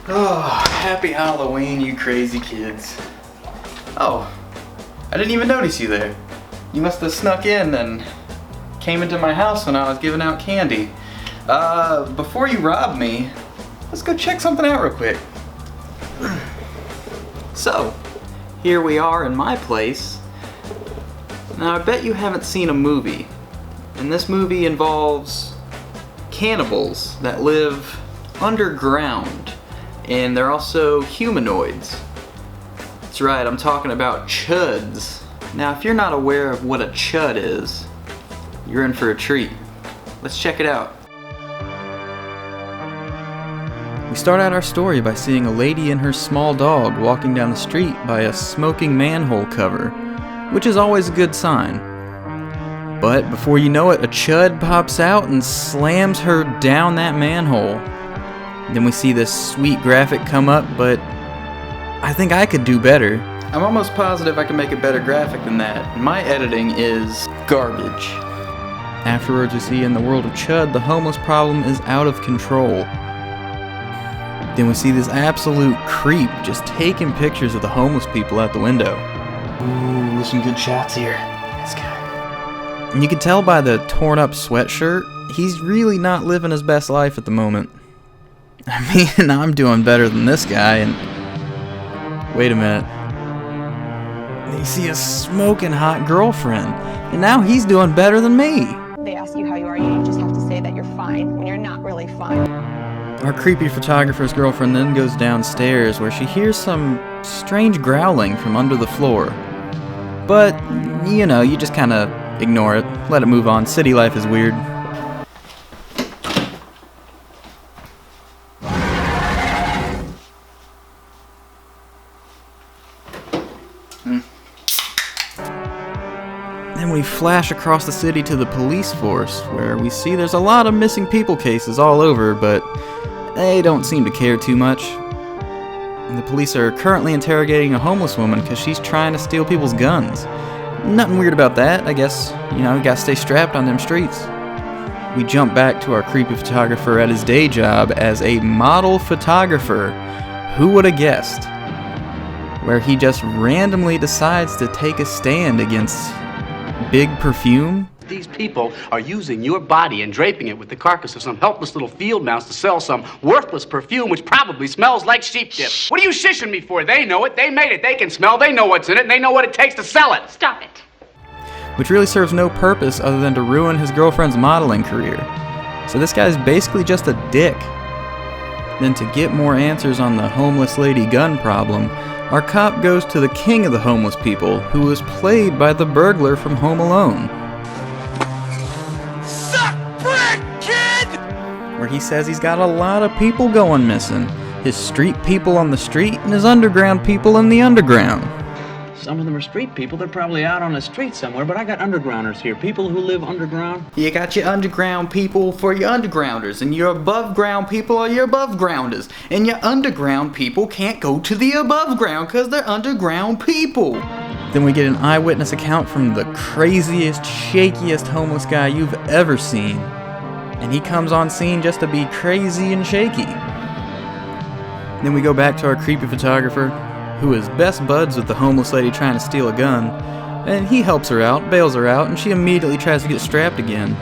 Oh, happy Halloween, you crazy kids. Oh, I didn't even notice you there. You must have snuck in and came into my house when I was giving out candy. Before you rob me, let's go check something out real quick. So, here we are in my place. Now I bet you haven't seen a movie. And this movie involves cannibals that live underground. And they're also humanoids. That's right, I'm talking about C.H.U.Ds. Now if you're not aware of what a C.H.U.D is, you're in for a treat. Let's check it out. We start out our story by seeing a lady and her small dog walking down the street by a smoking manhole cover, which is always a good sign. But before you know it, a C.H.U.D pops out and slams her down that manhole. Then we see this sweet graphic come up, but I think I could do better. I'm almost positive I can make a better graphic than that. My editing is garbage. Afterwards, we see in the world of C.H.U.D, the homeless problem is out of control. Then we see this absolute creep just taking pictures of the homeless people out the window. Ooh, some good shots here. This guy. And you can tell by the torn up sweatshirt, he's really not living his best life at the moment. I mean, I'm doing better than this guy, and... Wait a minute. You see a smoking hot girlfriend, and now he's doing better than me. They ask you how you are, you just have to say that you're fine when you're not really fine. Our creepy photographer's girlfriend then goes downstairs where she hears some strange growling from under the floor. But, you know, you just kind of ignore it, let it move on. City life is weird. Then we flash across the city to the police force, where we see there's a lot of missing people cases all over, but they don't seem to care too much. And the police are currently interrogating a homeless woman because she's trying to steal people's guns. Nothing weird about that, I guess. You know, you gotta stay strapped on them streets. We jump back to our creepy photographer at his day job as a model photographer. Who would have guessed? Where he just randomly decides to take a stand against Big Perfume. These people are using your body and draping it with the carcass of some helpless little field mouse to sell some worthless perfume which probably smells like sheep dip. What are you shishing me for? They know it, they made it, they can smell, they know what's in it, and they know what it takes to sell it. Stop it. Which really serves no purpose other than to ruin his girlfriend's modeling career. So this guy's basically just a dick. Then to get more answers on the homeless lady gun problem, our cop goes to the king of the homeless people, who was played by the burglar from Home Alone. Suck brick, kid! Where he says he's got a lot of people going missing. His street people on the street and his underground people in the underground. Some of them are street people. They're probably out on the street somewhere, but I got undergrounders here. People who live underground. You got your underground people for your undergrounders, and your above ground people are your above grounders. And your underground people can't go to the above ground because they're underground people. Then we get an eyewitness account from the craziest, shakiest homeless guy you've ever seen. And he comes on scene just to be crazy and shaky. Then we go back to our creepy photographer, who is best buds with the homeless lady trying to steal a gun, and he helps her out, bails her out, and she immediately tries to get strapped again.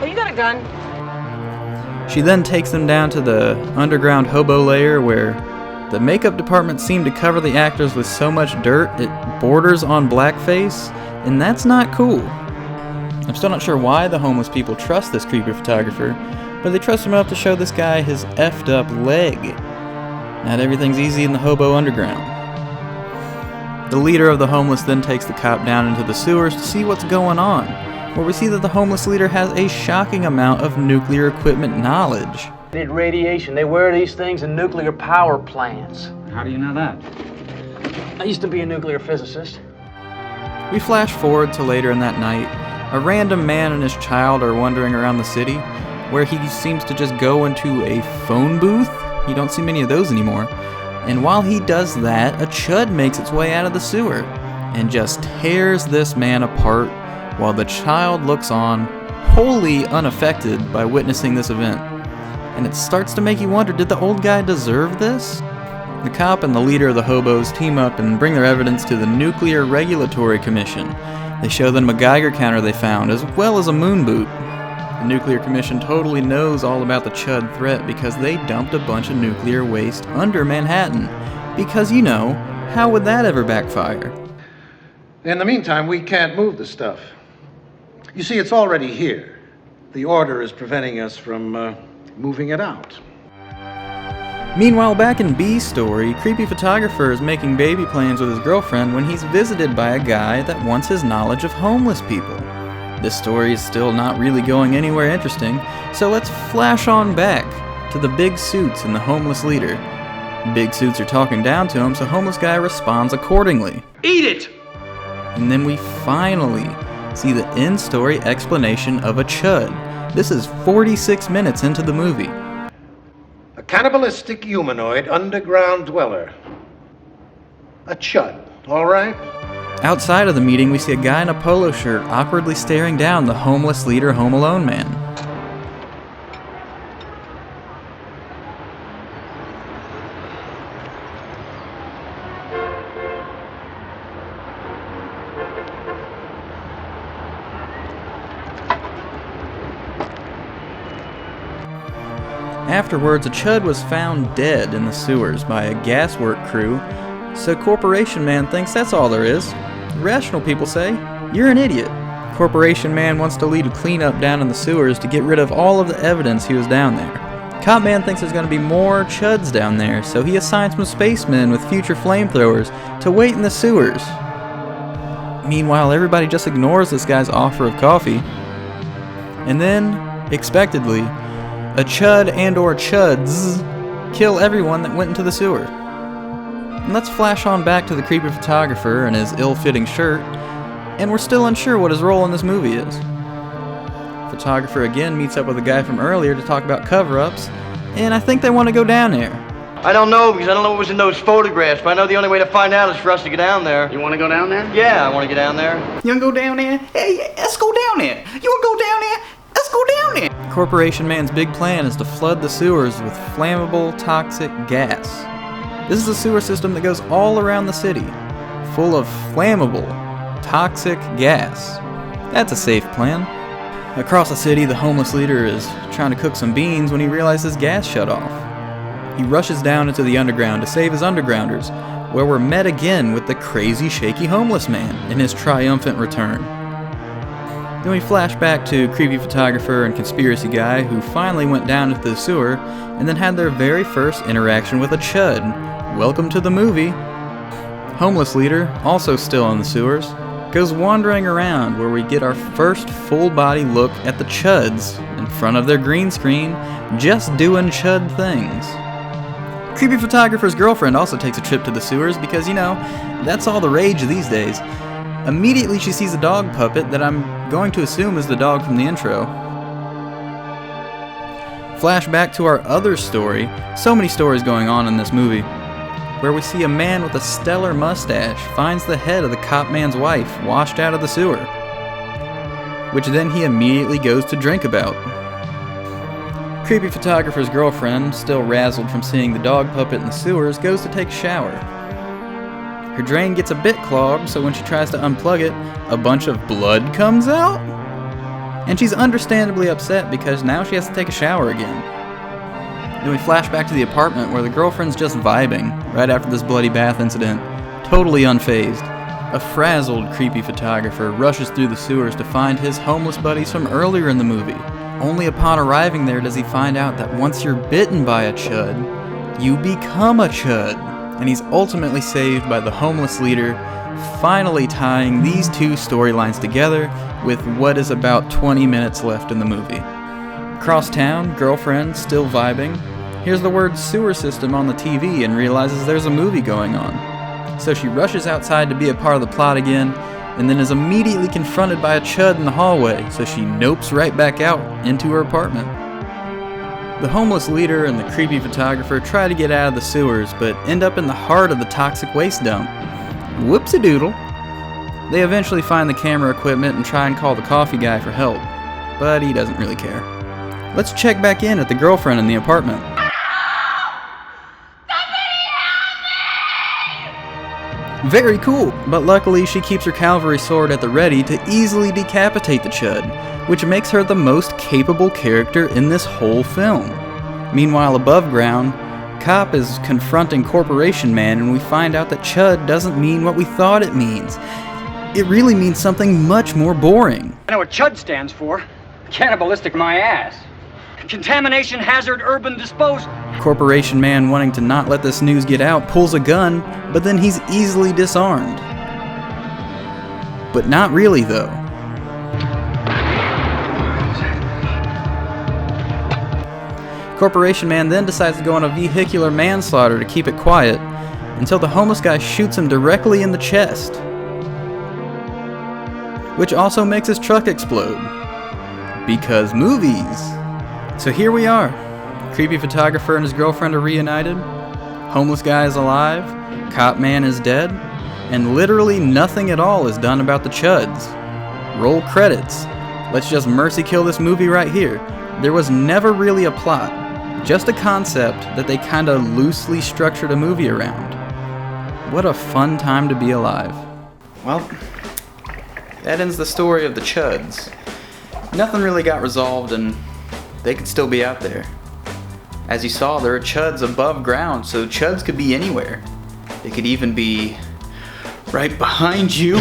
Oh, you got a gun? She then takes them down to the underground hobo layer where the makeup department seemed to cover the actors with so much dirt it borders on blackface, and that's not cool. I'm still not sure why the homeless people trust this creepy photographer, but they trust him enough to show this guy his effed up leg. Not everything's easy in the hobo underground. The leader of the homeless then takes the cop down into the sewers to see what's going on, where we see that the homeless leader has a shocking amount of nuclear equipment knowledge. They need radiation. They wear these things in nuclear power plants. How do you know that? I used to be a nuclear physicist. We flash forward to later in that night. A random man and his child are wandering around the city, where he seems to just go into a phone booth. You don't see many of those anymore. And while he does that, a C.H.U.D makes its way out of the sewer and just tears this man apart while the child looks on, wholly unaffected by witnessing this event. and it starts to make you wonder, did the old guy deserve this? The cop and the leader of the hobos team up and bring their evidence to the Nuclear Regulatory Commission. They show them a Geiger counter they found, as well as a moon boot. The Nuclear Commission totally knows all about the C.H.U.D threat because they dumped a bunch of nuclear waste under Manhattan. Because, you know, how would that ever backfire? In the meantime, we can't move the stuff. You see, it's already here. The order is preventing us from moving it out. Meanwhile, back in B's story, creepy photographer is making baby plans with his girlfriend when he's visited by a guy that wants his knowledge of homeless people. This story is still not really going anywhere interesting, so let's flash on back to the big suits and the homeless leader. Big suits are talking down to him, so homeless guy responds accordingly. Eat it! And then we finally see the in-story explanation of a C.H.U.D. This is 46 minutes into the movie. A cannibalistic humanoid underground dweller. A C.H.U.D, all right? Outside of the meeting, we see a guy in a polo shirt awkwardly staring down the homeless leader Home Alone man. Afterwards, a C.H.U.D was found dead in the sewers by a gaswork crew, so Corporation Man thinks that's all there is. Rational people say, you're an idiot. Corporation Man wants to lead a cleanup down in the sewers to get rid of all of the evidence he was down there. Cop Man thinks there's going to be more C.H.U.Ds down there, so he assigns some spacemen with future flamethrowers to wait in the sewers. Meanwhile, everybody just ignores this guy's offer of coffee. And then, expectedly, a C.H.U.D and or C.H.U.Ds kill everyone that went into the sewer. And let's flash on back to the creepy photographer and his ill-fitting shirt, and we're still unsure what his role in this movie is. Photographer again meets up with a guy from earlier to talk about cover-ups, and I think they want to go down there. I don't know, because I don't know what was in those photographs, but I know the only way to find out is for us to get down there. You want to go down there? Yeah, I want to get down there. You wanna go down there? Hey, let's go down there. You wanna go down there? Let's go down there. Corporation Man's big plan is to flood the sewers with flammable, toxic gas. This is a sewer system that goes all around the city, full of flammable, toxic gas. That's a safe plan. Across the city, the homeless leader is trying to cook some beans when he realizes gas shut off. He rushes down into the underground to save his undergrounders, where we're met again with the crazy, shaky homeless man in his triumphant return. Then we flash back to creepy photographer and conspiracy guy who finally went down into the sewer and then had their very first interaction with a C.H.U.D. Welcome to the movie. Homeless leader, also still in the sewers, goes wandering around where we get our first full-body look at the C.H.U.Ds in front of their green screen, just doing C.H.U.D things. Creepy photographer's girlfriend also takes a trip to the sewers because, you know, that's all the rage these days. Immediately she sees a dog puppet that I'm going to assume is the dog from the intro. Flashback to our other story, so many stories going on in this movie, where we see a man with a stellar mustache finds the head of the cop man's wife washed out of the sewer, which then he immediately goes to drink about. Creepy photographer's girlfriend, still razzled from seeing the dog puppet in the sewers, goes to take a shower. Her drain gets a bit clogged, so when she tries to unplug it, a bunch of blood comes out? And she's understandably upset because now she has to take a shower again. Then we flash back to the apartment where the girlfriend's just vibing right after this bloody bath incident, totally unfazed. A frazzled creepy photographer rushes through the sewers to find his homeless buddies from earlier in the movie. Only upon arriving there does he find out that once you're bitten by a C.H.U.D, you become a C.H.U.D. And he's ultimately saved by the homeless leader, finally tying these two storylines together with what is about 20 minutes left in the movie. Across town, girlfriend still vibing, hears the word sewer system on the TV and realizes there's a movie going on. So she rushes outside to be a part of the plot again, and then is immediately confronted by a C.H.U.D in the hallway, so she nopes right back out into her apartment. The homeless leader and the creepy photographer try to get out of the sewers, but end up in the heart of the toxic waste dump. Whoopsie-doodle. They eventually find the camera equipment and try and call the coffee guy for help, but he doesn't really care. Let's check back in at the girlfriend in the apartment. Very cool, but luckily she keeps her cavalry sword at the ready to easily decapitate the C.H.U.D, which makes her the most capable character in this whole film. Meanwhile, above ground, Cop is confronting Corporation Man, and we find out that C.H.U.D doesn't mean what we thought it means. It really means something much more boring. I know what C.H.U.D stands for. Cannibalistic my ass. Contamination Hazard Urban Disposal. Corporation Man, wanting to not let this news get out, pulls a gun, but then he's easily disarmed. But not really, though. Corporation Man then decides to go on a vehicular manslaughter to keep it quiet, until the homeless guy shoots him directly in the chest, which also makes his truck explode. Because movies! So here we are. Creepy photographer and his girlfriend are reunited, homeless guy is alive, Cop Man is dead, and literally nothing at all is done about the C.H.U.Ds. Roll credits. Let's just mercy kill this movie right here. There was never really a plot, just a concept that they kinda loosely structured a movie around. What a fun time to be alive. Well, that ends the story of the C.H.U.Ds. Nothing really got resolved, and they could still be out there. As you saw, there are C.H.U.Ds above ground, so C.H.U.Ds could be anywhere. They could even be right behind you.